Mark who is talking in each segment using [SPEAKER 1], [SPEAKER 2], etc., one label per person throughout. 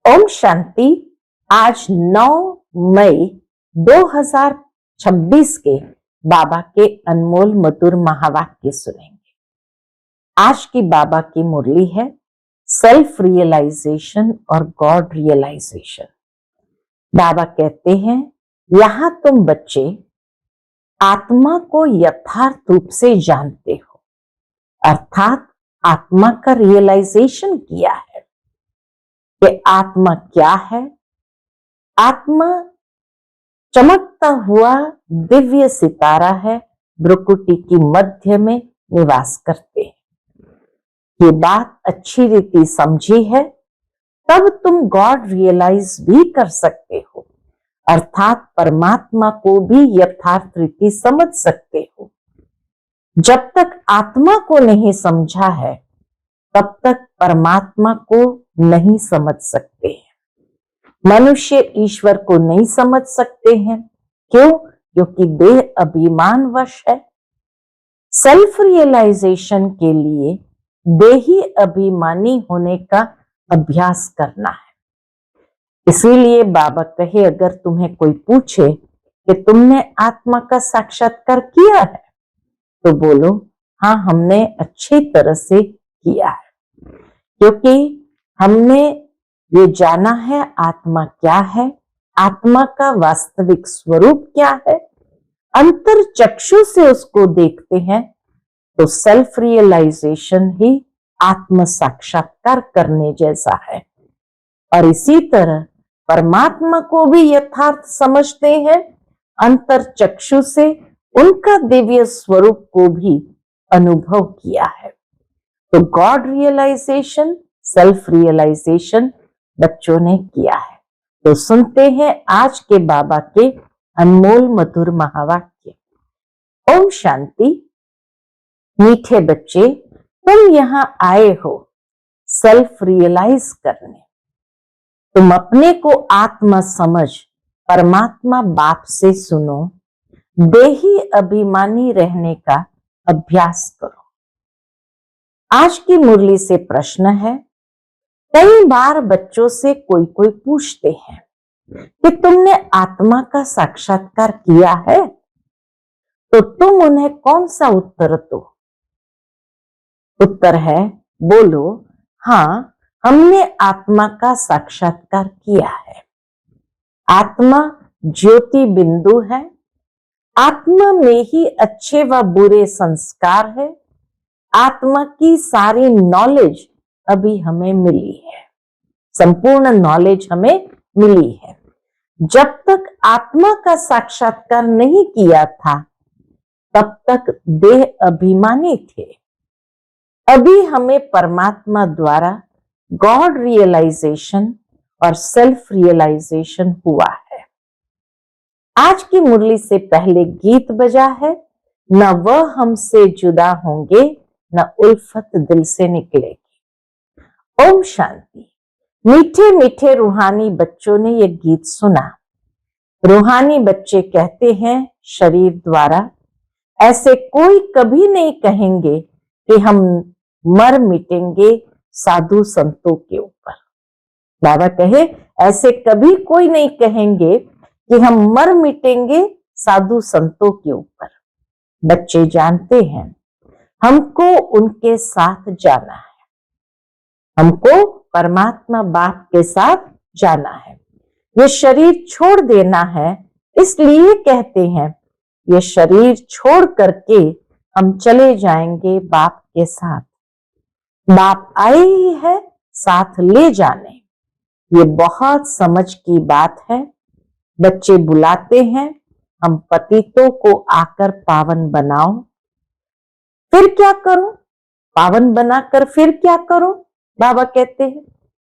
[SPEAKER 1] ओम शांति। आज 9 मई 2026 के बाबा के अनमोल मधुर महावाक्य सुनेंगे। आज की बाबा की मुरली है सेल्फ रियलाइजेशन और गॉड रियलाइजेशन। बाबा कहते हैं, यहां तुम बच्चे आत्मा को यथार्थ रूप से जानते हो, अर्थात आत्मा का रियलाइजेशन किया है कि आत्मा क्या है। आत्मा चमकता हुआ दिव्य सितारा है, भ्रुकुटी की मध्य में निवास करते हैं। ये बात अच्छी रीति समझी है तब तुम गॉड रियलाइज भी कर सकते हो, अर्थात परमात्मा को भी यथार्थ रीति समझ सकते हो। जब तक आत्मा को नहीं समझा है तब तक परमात्मा को नहीं समझ सकते हैं। मनुष्य ईश्वर को नहीं समझ सकते हैं। क्यों? क्योंकि देह अभिमानवश है। सेल्फ रियलाइजेशन के लिए देही अभिमानी होने का अभ्यास करना है। इसीलिए बाबा कहे, अगर तुम्हें कोई पूछे कि तुमने आत्मा का साक्षात्कार किया है तो बोलो, हाँ हमने अच्छी तरह से किया है, क्योंकि हमने ये जाना है आत्मा क्या है, आत्मा का वास्तविक स्वरूप क्या है, अंतर चक्षु से उसको देखते हैं। तो सेल्फ रियलाइजेशन ही आत्म साक्षात्कार करने जैसा है। और इसी तरह परमात्मा को भी यथार्थ समझते हैं, अंतर चक्षु से उनका दिव्य स्वरूप को भी अनुभव किया है। तो गॉड रियलाइजेशन, सेल्फ रियलाइजेशन बच्चों ने किया है। तो सुनते हैं आज के बाबा के अनमोल मधुर महावाक्य। ओम शांति। मीठे बच्चे, तुम यहां आए हो सेल्फ रियलाइज करने। तुम अपने को आत्मा समझ परमात्मा बाप से सुनो, देही अभिमानी रहने का अभ्यास करो। आज की मुरली से प्रश्न है, कई बार बच्चों से कोई कोई पूछते हैं कि तुमने आत्मा का साक्षात्कार किया है, तो तुम उन्हें कौन सा उत्तर दो? उत्तर है, बोलो हाँ हमने आत्मा का साक्षात्कार किया है। आत्मा ज्योति बिंदु है। आत्मा में ही अच्छे व बुरे संस्कार है। आत्मा की सारी नॉलेज अभी हमें मिली है, संपूर्ण नॉलेज हमें मिली है। जब तक आत्मा का साक्षात्कार नहीं किया था तब तक देह अभिमानी थे। अभी हमें परमात्मा द्वारा गॉड रियलाइजेशन और सेल्फ रियलाइजेशन हुआ है। आज की मुरली से पहले गीत बजा है, न वह हमसे जुदा होंगे न उल्फत दिल से निकलेगी। ओम शांति। मीठे मीठे रूहानी बच्चों ने यह गीत सुना। रूहानी बच्चे कहते हैं शरीर द्वारा, ऐसे कोई कभी नहीं कहेंगे कि हम मर मिटेंगे साधु संतों के ऊपर। बाबा कहे, ऐसे कभी कोई नहीं कहेंगे कि हम मर मिटेंगे साधु संतों के ऊपर। बच्चे जानते हैं हमको उनके साथ जाना है, हमको परमात्मा बाप के साथ जाना है। ये शरीर छोड़ देना है, इसलिए कहते हैं ये शरीर छोड़ करके हम चले जाएंगे बाप के साथ। बाप आए ही है साथ ले जाने। ये बहुत समझ की बात है। बच्चे बुलाते हैं, हम पतितों को आकर पावन बनाओ। फिर क्या करूं? पावन बनाकर फिर क्या करूं? बाबा कहते हैं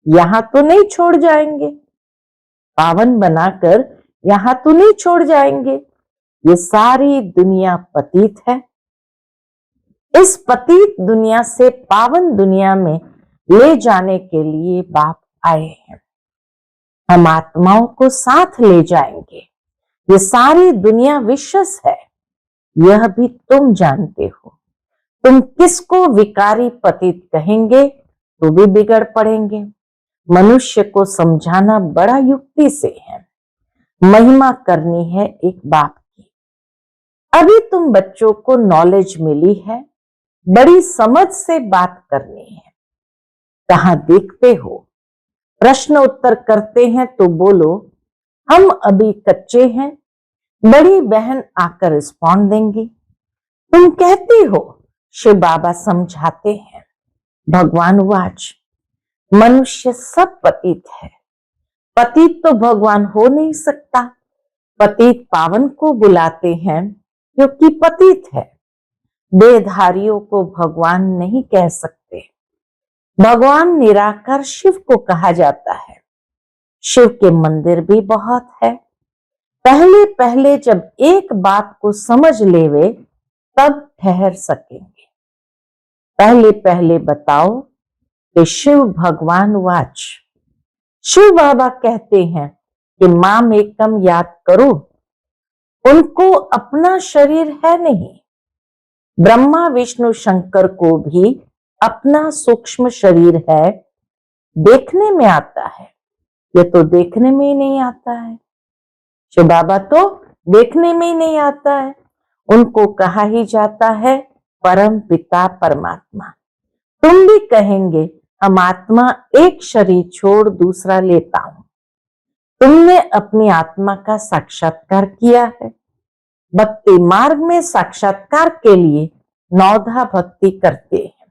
[SPEAKER 1] यहां तो नहीं छोड़ जाएंगे, पावन बनाकर यहां तो नहीं छोड़ जाएंगे। ये सारी दुनिया पतित है। इस पतित दुनिया से पावन दुनिया में ले जाने के लिए बाप आए हैं। हम आत्माओं को साथ ले जाएंगे। ये सारी दुनिया विश्वस है, यह भी तुम जानते हो। तुम किसको विकारी पतित कहेंगे तो भी बिगड़ पड़ेंगे। मनुष्य को समझाना बड़ा युक्ति से है। महिमा करनी है एक बाप की। अभी तुम बच्चों को नॉलेज मिली है, बड़ी समझ से बात करनी है। कहां देखते हो, प्रश्न उत्तर करते हैं तो बोलो हम अभी कच्चे हैं, बड़ी बहन आकर रिस्पॉन्ड देंगी। तुम कहती हो शिव बाबा समझाते हैं। भगवान वाच, मनुष्य सब पतित है। पतित तो भगवान हो नहीं सकता। पतित पावन को बुलाते हैं क्योंकि पतित है। देहधारियों को भगवान नहीं कह सकते। भगवान निराकार शिव को कहा जाता है। शिव के मंदिर भी बहुत है। पहले पहले जब एक बात को समझ लेवे तब ठहर सकेंगे। पहले पहले बताओ कि शिव भगवान वाच। शिव बाबा कहते हैं कि माम एकम याद करो। उनको अपना शरीर है नहीं। ब्रह्मा विष्णु शंकर को भी अपना सूक्ष्म शरीर है, देखने में आता है। ये तो देखने में ही नहीं आता है। शिव बाबा तो देखने में ही नहीं आता है। उनको कहा ही जाता है परम पिता परमात्मा। तुम भी कहेंगे हम आत्मा एक शरीर छोड़ दूसरा लेता हूं। तुमने अपनी आत्मा का साक्षात्कार किया है। भक्ति मार्ग में साक्षात्कार के लिए नौधा भक्ति करते हैं,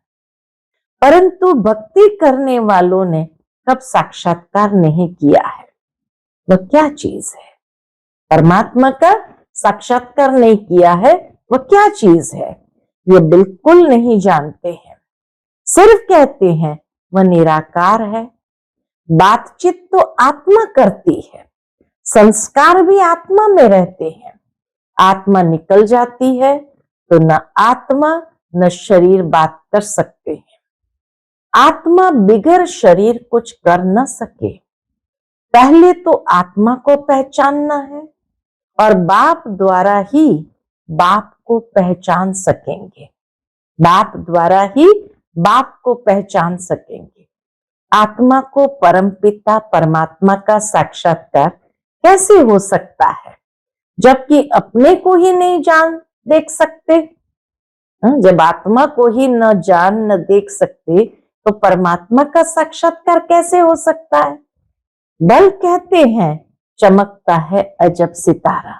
[SPEAKER 1] परंतु भक्ति करने वालों ने कब साक्षात्कार नहीं किया है। वह क्या चीज है? परमात्मा का साक्षात्कार नहीं किया है, वह क्या चीज है? ये बिल्कुल नहीं जानते हैं। सिर्फ कहते हैं वह निराकार है। बातचीत तो आत्मा करती है, संस्कार भी आत्मा में रहते हैं। आत्मा निकल जाती है तो न आत्मा न शरीर बात कर सकते हैं। आत्मा बिगर शरीर कुछ कर न सके। पहले तो आत्मा को पहचानना है और बाप द्वारा ही बाप को पहचान सकेंगे। बाप द्वारा ही बाप को पहचान सकेंगे। आत्मा को परमपिता परमात्मा का साक्षात्कार कैसे हो सकता है जबकि अपने को ही नहीं जान देख सकते? जब आत्मा को ही न जान न देख सकते तो परमात्मा का साक्षात्कार कैसे हो सकता है? बल कहते हैं चमकता है अजब सितारा,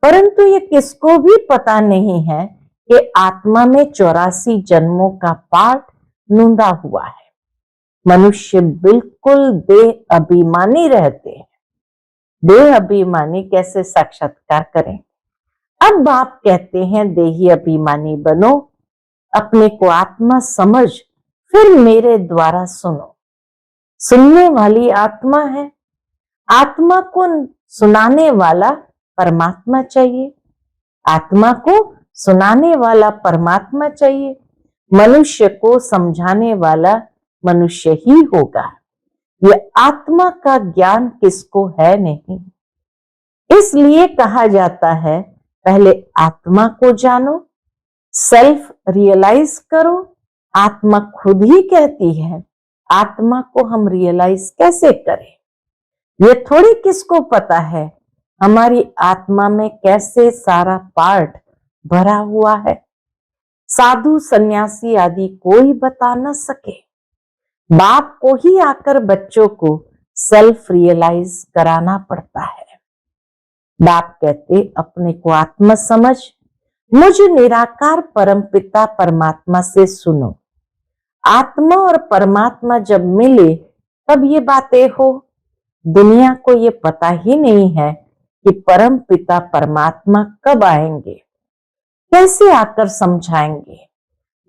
[SPEAKER 1] परंतु ये किसको भी पता नहीं है कि आत्मा में 84 जन्मों का पाठ नूंदा हुआ है। मनुष्य बिल्कुल देह अभिमानी रहते हैं। देह अभिमानी कैसे साक्षात्कार करें? अब बाप कहते हैं देही अभिमानी बनो, अपने को आत्मा समझ, फिर मेरे द्वारा सुनो। सुनने वाली आत्मा है। आत्मा को सुनाने वाला परमात्मा चाहिए। आत्मा को सुनाने वाला परमात्मा चाहिए। मनुष्य को समझाने वाला मनुष्य ही होगा। यह आत्मा का ज्ञान किसको है नहीं। इसलिए कहा जाता है पहले आत्मा को जानो, सेल्फ रियलाइज करो। आत्मा खुद ही कहती है। आत्मा को हम रियलाइज कैसे करें? ये थोड़ी किसको पता है हमारी आत्मा में कैसे सारा पार्ट भरा हुआ है। साधु सन्यासी आदि कोई बता न सके। बाप को ही आकर बच्चों को सेल्फ रियलाइज कराना पड़ता है। बाप कहते अपने को आत्मा समझ, मुझ निराकार परमपिता परमात्मा से सुनो। आत्मा और परमात्मा जब मिले तब ये बातें हो। दुनिया को ये पता ही नहीं है कि परम पिता परमात्मा कब आएंगे, कैसे आकर समझाएंगे।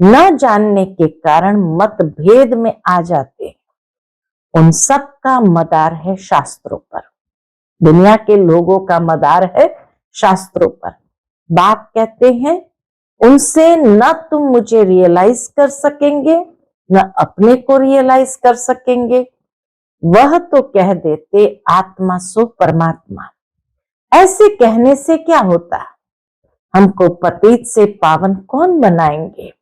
[SPEAKER 1] न जानने के कारण मतभेद में आ जाते हैं। उन सब का मदार है शास्त्रों पर। दुनिया के लोगों का मदार है शास्त्रों पर। बाप कहते हैं उनसे न तुम मुझे रियलाइज कर सकेंगे न अपने को रियलाइज कर सकेंगे। वह तो कह देते आत्मा सो परमात्मा। ऐसे कहने से क्या होता? हमको पतित से पावन कौन बनाएंगे?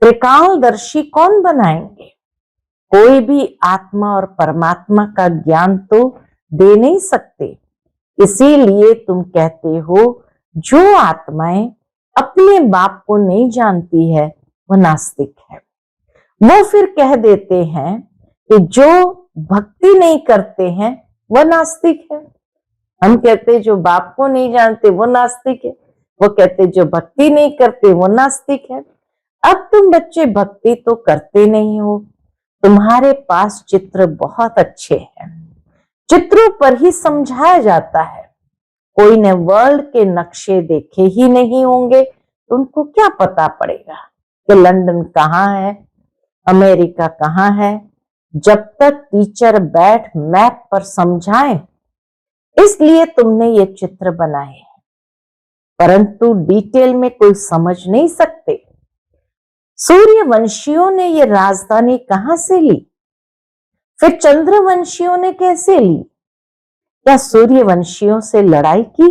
[SPEAKER 1] त्रिकालदर्शी कौन बनाएंगे? कोई भी आत्मा और परमात्मा का ज्ञान तो दे नहीं सकते। इसीलिए तुम कहते हो जो आत्माएं अपने बाप को नहीं जानती है वो नास्तिक है। वो फिर कह देते हैं कि जो भक्ति नहीं करते हैं वो नास्तिक है। हम कहते जो बाप को नहीं जानते वो नास्तिक है, वो कहते जो भक्ति नहीं करते वो नास्तिक है। अब तुम बच्चे भक्ति तो करते नहीं हो, तुम्हारे पास चित्र बहुत अच्छे हैं, चित्रों पर ही समझाया जाता है। कोई ने वर्ल्ड के नक्शे देखे ही नहीं होंगे तो उनको क्या पता पड़ेगा कि लंदन कहाँ है, अमेरिका कहाँ है, जब तक टीचर बैठ मैप पर समझाए। इसलिए तुमने ये चित्र बनाए हैं, परंतु डिटेल में कोई समझ नहीं सकते। सूर्यवंशियों ने ये राजधानी कहां से ली, फिर चंद्रवंशियों ने कैसे ली? क्या सूर्यवंशियों से लड़ाई की?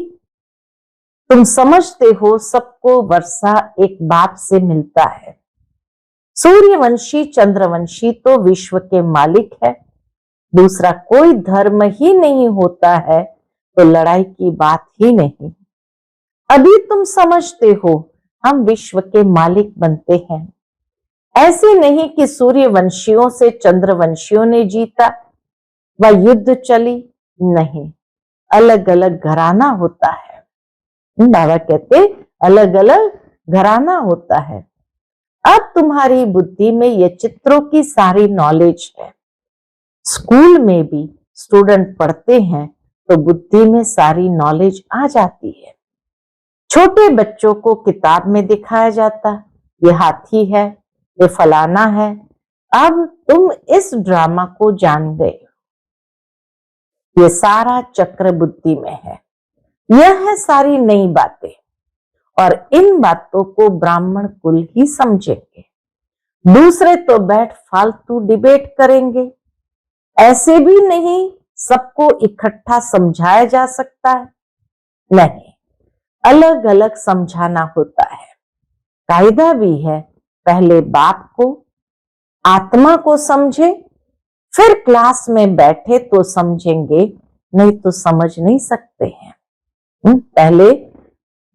[SPEAKER 1] तुम समझते हो सबको वर्षा एक बाप से मिलता है। सूर्यवंशी चंद्रवंशी तो विश्व के मालिक है, दूसरा कोई धर्म ही नहीं होता है तो लड़ाई की बात ही नहीं। अभी तुम समझते हो हम विश्व के मालिक बनते हैं। ऐसे नहीं कि सूर्यवंशियों से चंद्रवंशियों ने जीता व युद्ध चली, नहीं, अलग अलग घराना होता है। बाबा कहते अलग अलग घराना होता है। अब तुम्हारी बुद्धि में ये चित्रों की सारी नॉलेज है। स्कूल में भी स्टूडेंट पढ़ते हैं तो बुद्धि में सारी नॉलेज आ जाती है। छोटे बच्चों को किताब में दिखाया जाता ये हाथी है, ये फलाना है। अब तुम इस ड्रामा को जान गए, ये सारा चक्र बुद्धि में है। यह है सारी नई बातें और इन बातों को ब्राह्मण कुल ही समझेंगे। दूसरे तो बैठ फालतू डिबेट करेंगे। ऐसे भी नहीं सबको इकट्ठा समझाया जा सकता है, नहीं, अलग अलग समझाना होता है। कायदा भी है, पहले बाप को आत्मा को समझे, फिर क्लास में बैठे तो समझेंगे, नहीं तो समझ नहीं सकते हैं। पहले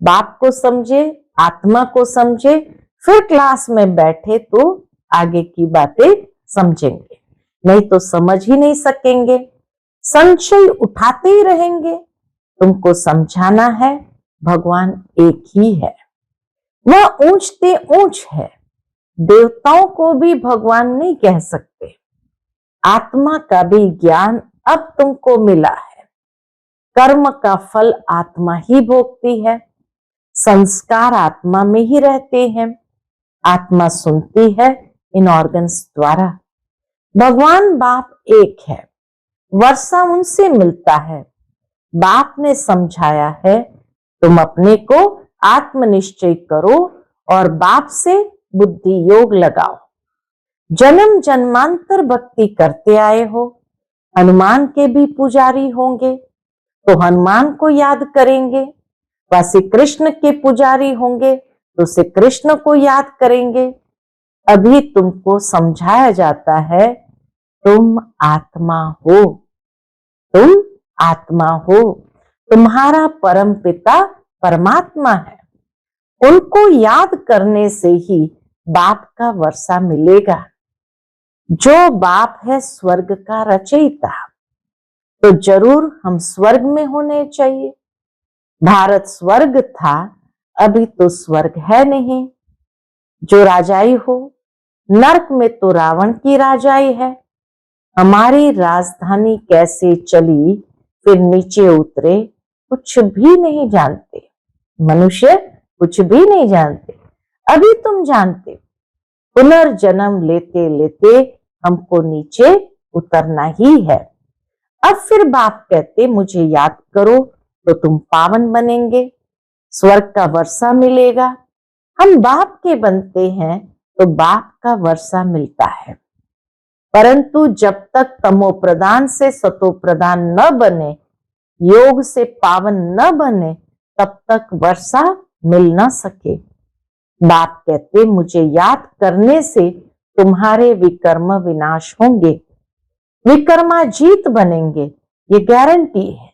[SPEAKER 1] बाप को समझे, आत्मा को समझे, फिर क्लास में बैठे तो आगे की बातें समझेंगे, नहीं तो समझ ही नहीं सकेंगे। संशय उठाते ही रहेंगे। तुमको समझाना है भगवान एक ही है, वह ऊंचते ऊंच है। देवताओं को भी भगवान नहीं कह सकते। आत्मा का भी ज्ञान अब तुमको मिला है। कर्म का फल आत्मा ही भोगती है, संस्कार आत्मा में ही रहते हैं। आत्मा सुनती है इन ऑर्गन्स द्वारा। भगवान बाप एक है, वर्षा उनसे मिलता है। बाप ने समझाया है तुम अपने को आत्मनिश्चय करो और बाप से बुद्धि योग लगाओ। जन्म जन्मांतर भक्ति करते आए हो। हनुमान के भी पुजारी होंगे तो हनुमान को याद करेंगे, व श्री कृष्ण के पुजारी होंगे तो श्री कृष्ण को याद करेंगे। अभी तुमको समझाया जाता है तुम आत्मा हो, तुम आत्मा हो, तुम्हारा परम पिता परमात्मा है। उनको याद करने से ही बाप का वर्षा मिलेगा। जो बाप है स्वर्ग का रचयिता, तो जरूर हम स्वर्ग में होने चाहिए। भारत स्वर्ग था, अभी तो स्वर्ग है नहीं। जो राजाई हो, नरक में तो रावण की राजाई है। हमारी राजधानी कैसे चली फिर नीचे उतरे कुछ भी नहीं जानते। मनुष्य कुछ भी नहीं जानते। अभी तुम जानते, पुनर्जन्म लेते लेते हमको नीचे उतरना ही है। अब फिर बाप कहते मुझे याद करो तो तुम पावन बनेंगे, स्वर्ग का वर्षा मिलेगा। हम बाप के बनते हैं तो बाप का वर्षा मिलता है। परंतु जब तक तमो प्रदान से सतो प्रदान न बने, योग से पावन न बने, तब तक वर्षा मिल न सके। बाप कहते मुझे याद करने से तुम्हारे विकर्म विनाश होंगे, विकर्माजीत बनेंगे, ये गारंटी है।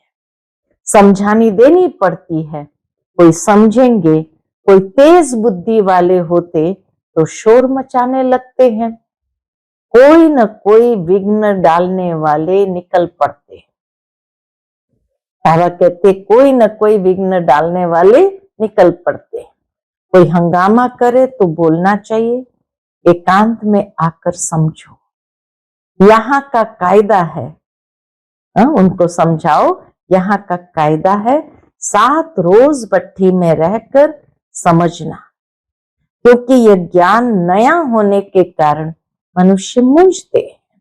[SPEAKER 1] समझानी देनी पड़ती है। कोई समझेंगे, कोई तेज बुद्धि वाले होते तो शोर मचाने लगते हैं, कोई न कोई विघ्न डालने वाले निकल पड़ते हैं। बाबा कहते कोई न कोई विघ्न डालने वाले निकल पड़ते हैं। कोई हंगामा करे तो बोलना चाहिए, एकांत में आकर समझो, यहाँ का कायदा है। उनको समझाओ, यहाँ का कायदा है, 7 रोज भट्ठी में रहकर समझना, क्योंकि यह ज्ञान नया होने के कारण मनुष्य मूंझते हैं।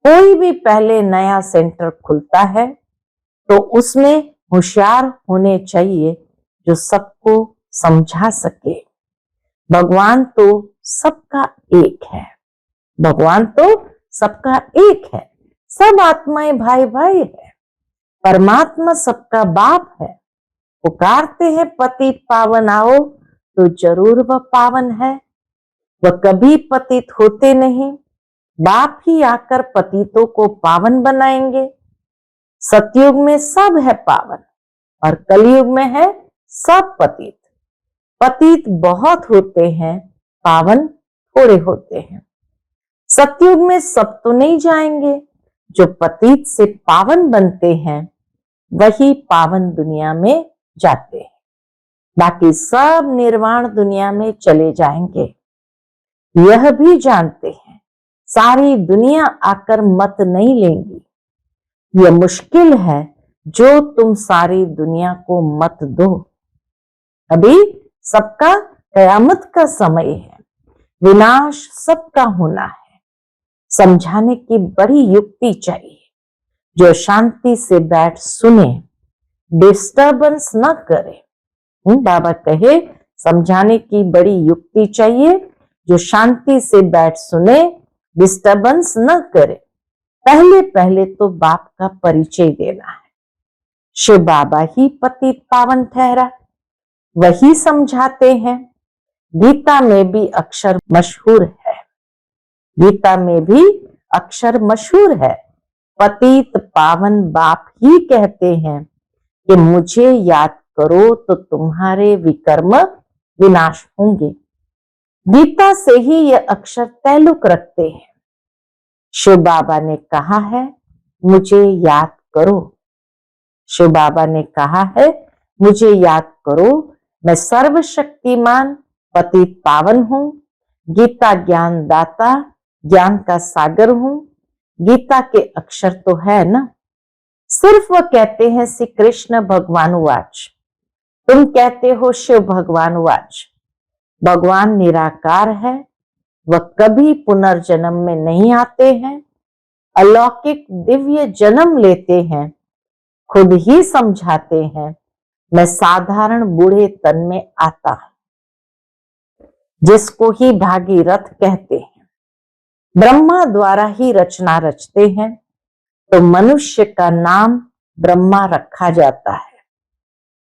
[SPEAKER 1] कोई भी पहले नया सेंटर खुलता है तो उसमें होशियार होने चाहिए जो सबको समझा सके। भगवान तो सबका एक है, भगवान तो सबका एक है, सब आत्माएं भाई भाई है। परमात्मा सबका बाप है। पुकारते हैं पतित पावन आओ, तो जरूर वह पावन है। वह कभी पतित होते नहीं, बाप ही आकर पतितों को पावन बनाएंगे। सतयुग में सब है पावन और कलयुग में है सब पतित। पतित बहुत होते हैं, पावन थोड़े होते हैं। सतयुग में सब तो नहीं जाएंगे, जो पतित से पावन बनते हैं वही पावन दुनिया में जाते हैं, बाकी सब निर्वाण दुनिया में चले जाएंगे। यह भी जानते हैं सारी दुनिया आकर मत नहीं लेंगी। यह मुश्किल है जो तुम सारी दुनिया को मत दो। अभी सबका कयामत का समय है, विनाश सबका होना है। समझाने की बड़ी युक्ति चाहिए, जो शांति से बैठ सुने, डिस्टर्बेंस न करे। बाबा कहे समझाने की बड़ी युक्ति चाहिए, जो शांति से बैठ सुने, डिस्टर्बेंस न करे। पहले पहले तो बाप का परिचय देना है। शिव बाबा ही पतित पावन ठहरा, वही समझाते हैं। गीता में भी अक्षर मशहूर है, गीता में भी अक्षर मशहूर है। पतित पावन बाप ही कहते हैं कि मुझे याद करो तो तुम्हारे विकर्म विनाश होंगे। गीता से ही यह अक्षर तैल्लुक रखते हैं। शिव बाबा ने कहा है मुझे याद करो, शिव बाबा ने कहा है मुझे याद करो, मैं सर्वशक्तिमान पतित पावन हूं, गीता ज्ञान दाता, ज्ञान का सागर हूं। गीता के अक्षर तो है ना, सिर्फ वह कहते हैं श्री कृष्ण भगवान वाच, तुम कहते हो शिव भगवान वाच। भगवान निराकार है, वह कभी पुनर्जन्म में नहीं आते हैं, अलौकिक दिव्य जन्म लेते हैं। खुद ही समझाते हैं मैं साधारण बूढ़े तन में आता हूं, जिसको ही भागीरथ कहते हैं। ब्रह्मा द्वारा ही रचना रचते हैं, तो मनुष्य का नाम ब्रह्मा रखा जाता है।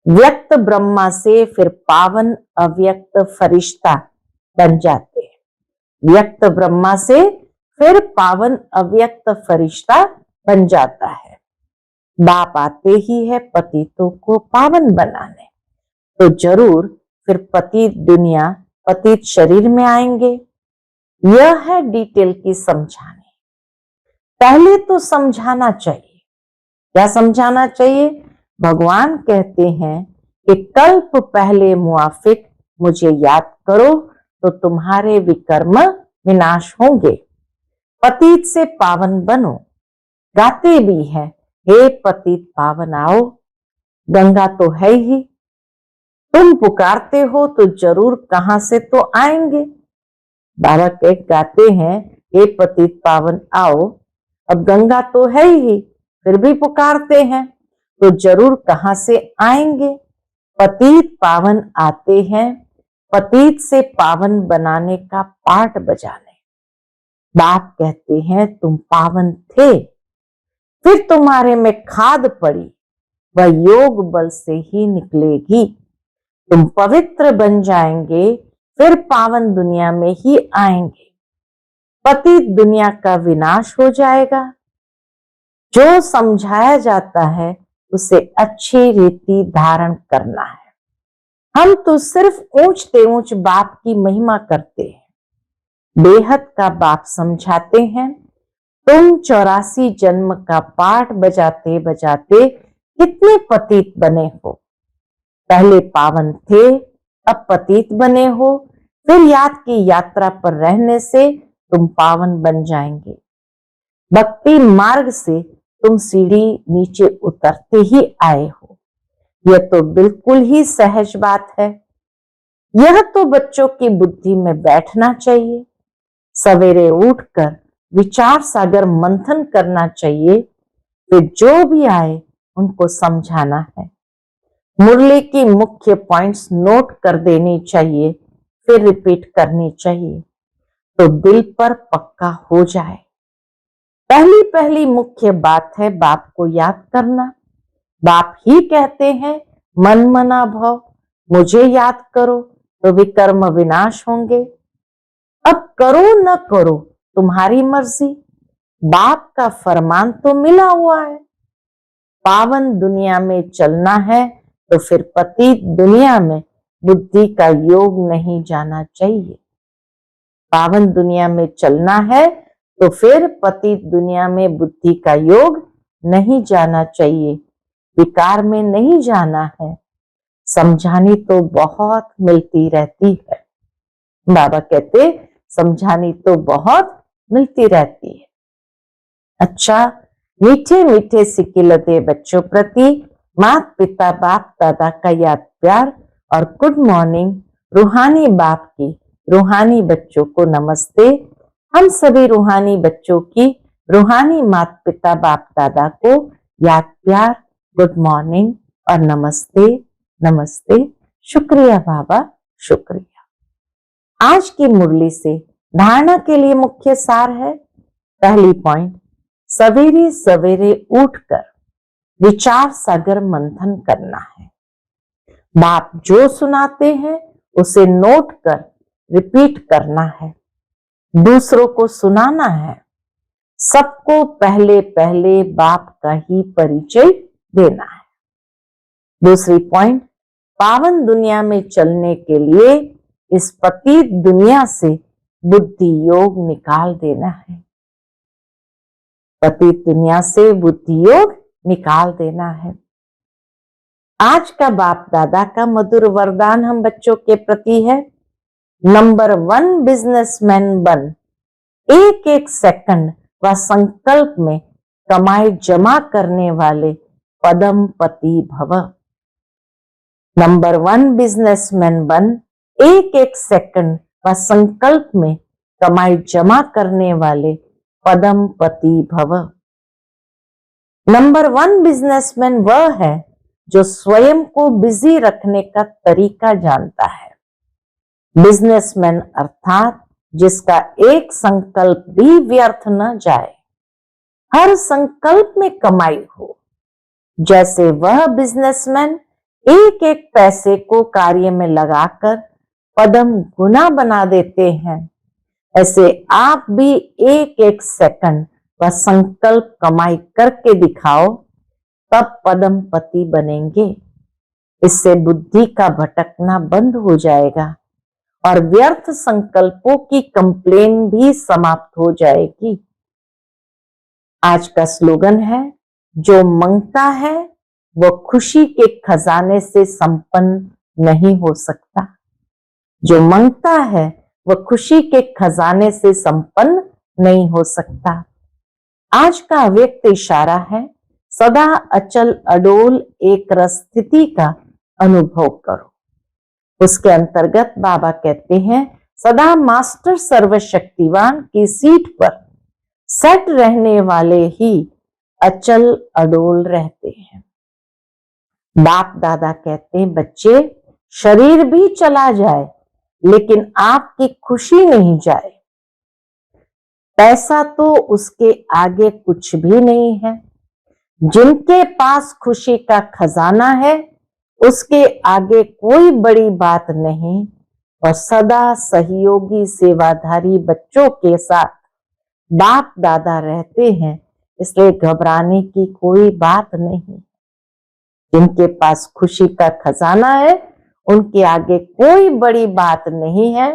[SPEAKER 1] व्यक्त ब्रह्मा से फिर पावन अव्यक्त फरिश्ता बन जाते हैं। व्यक्त ब्रह्मा से फिर पावन अव्यक्त फरिश्ता बन जाता है। बाप आते ही है पतितों को पावन बनाने, तो जरूर फिर पतित दुनिया, पतित शरीर में आएंगे। यह है डिटेल की समझाने। पहले तो समझाना चाहिए। क्या समझाना चाहिए? भगवान कहते हैं कि कल्प पहले मुआफिक मुझे याद करो तो तुम्हारे विकर्म विनाश होंगे। पतित से पावन बनो। गाते भी है हे पतित पावन आओ, गंगा तो है ही, तुम पुकारते हो तो जरूर कहां से तो आएंगे। बाबा के गाते हैं हे पतित पावन आओ, अब गंगा तो है ही, फिर भी पुकारते हैं तो जरूर कहां से आएंगे। पतित पावन आते हैं पतित से पावन बनाने का पाठ बजाने। बाप कहते हैं तुम पावन थे, फिर तुम्हारे में खाद पड़ी, वह योग बल से ही निकलेगी। तुम पवित्र बन जाएंगे, फिर पावन दुनिया में ही आएंगे। पतित दुनिया का विनाश हो जाएगा। जो समझाया जाता है उसे अच्छी रीति धारण करना है। हम तो सिर्फ ऊंचते ऊंच बाप की महिमा करते हैं। बेहद का बाप समझाते हैं, तुम 84 जन्म का पाठ बजाते बजाते कितने पतित बने हो। पहले पावन थे, अब पतित बने हो, फिर याद की यात्रा पर रहने से तुम पावन बन जाएंगे। भक्ति मार्ग से तुम सीढ़ी नीचे उतरते ही आए हो। यह तो बिल्कुल ही सहज बात है। यह तो बच्चों की बुद्धि में बैठना चाहिए। सवेरे उठकर विचार सागर मंथन करना चाहिए, फिर जो भी आए उनको समझाना है। मुरली की मुख्य पॉइंट्स नोट कर देनी चाहिए, फिर रिपीट करनी चाहिए तो दिल पर पक्का हो जाए। पहली पहली मुख्य बात है बाप को याद करना। बाप ही कहते हैं मन मना भव, मुझे याद करो तो विकर्म विनाश होंगे। अब करो न करो तुम्हारी मर्जी, बाप का फरमान तो मिला हुआ है। पावन दुनिया में चलना है तो फिर पतित दुनिया में बुद्धि का योग नहीं जाना चाहिए। पावन दुनिया में चलना है तो फिर पतित दुनिया में बुद्धि का योग नहीं जाना चाहिए। विकार में नहीं जाना है। समझानी तो बहुत मिलती रहती है। बाबा कहते समझानी तो बहुत मिलती रहती है। अच्छा, मीठे मीठे सिकिलते बच्चों प्रति माता पिता बाप दादा का याद प्यार और गुड मॉर्निंग। रूहानी बाप की रूहानी बच्चों को नमस्ते। हम सभी रूहानी बच्चों की रूहानी माता पिता बाप दादा को याद प्यार, गुड मॉर्निंग और नमस्ते नमस्ते। शुक्रिया बाबा, शुक्रिया। आज की मुरली से धारणा के लिए मुख्य सार है। पहली पॉइंट, सवेरे सवेरे उठकर विचार सागर मंथन करना है। बाप जो सुनाते हैं उसे नोट कर रिपीट करना है, दूसरों को सुनाना है। सबको पहले पहले बाप का ही परिचय देना है। दूसरी पॉइंट, पावन दुनिया में चलने के लिए इस पतित दुनिया से बुद्धि योग निकाल देना है। पतित दुनिया से बुद्धि योग निकाल देना है। आज का बाप दादा का मधुर वरदान हम बच्चों के प्रति है, नंबर 1 बिजनेसमैन बन। एक एक सेकंड व संकल्प में कमाई जमा करने वाले पदम पति भव। नंबर 1 बिजनेसमैन बन, एक एक सेकंड व संकल्प में कमाई जमा करने वाले पदम पति भव। नंबर 1 बिजनेसमैन वह है जो स्वयं को बिजी रखने का तरीका जानता है। बिजनेसमैन अर्थात जिसका एक संकल्प भी व्यर्थ न जाए, हर संकल्प में कमाई हो। जैसे वह बिजनेसमैन एक एक पैसे को कार्य में लगाकर पदम गुना बना देते हैं, ऐसे आप भी एक एक सेकंड व संकल्प कमाई करके दिखाओ, तब पदम पति बनेंगे। इससे बुद्धि का भटकना बंद हो जाएगा और व्यर्थ संकल्पों की कंप्लेन भी समाप्त हो जाएगी। आज का स्लोगन है, जो मांगता है वो खुशी के खजाने से संपन्न नहीं हो सकता। जो मांगता है वह खुशी के खजाने से संपन्न नहीं हो सकता। आज का अव्यक्त इशारा है, सदा अचल अडोल एक रस स्थिति का अनुभव करो। उसके अंतर्गत बाबा कहते हैं, सदा मास्टर सर्वशक्तिवान की सीट पर सेट रहने वाले ही अचल अडोल रहते हैं। बाप दादा कहते हैं, बच्चे शरीर भी चला जाए लेकिन आपकी खुशी नहीं जाए। पैसा तो उसके आगे कुछ भी नहीं है। जिनके पास खुशी का खजाना है उसके आगे कोई बड़ी बात नहीं, और सदा सहयोगी सेवाधारी बच्चों के साथ बाप दादा रहते हैं, इसलिए घबराने की कोई बात नहीं। जिनके पास खुशी का खजाना है उनके आगे कोई बड़ी बात नहीं है,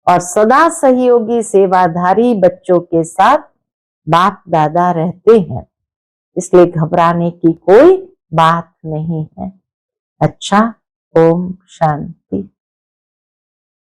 [SPEAKER 1] और सदा सहयोगी सेवाधारी बच्चों के साथ बाप दादा रहते हैं, इसलिए घबराने की कोई बात नहीं है। अच्छा, ओम शांति।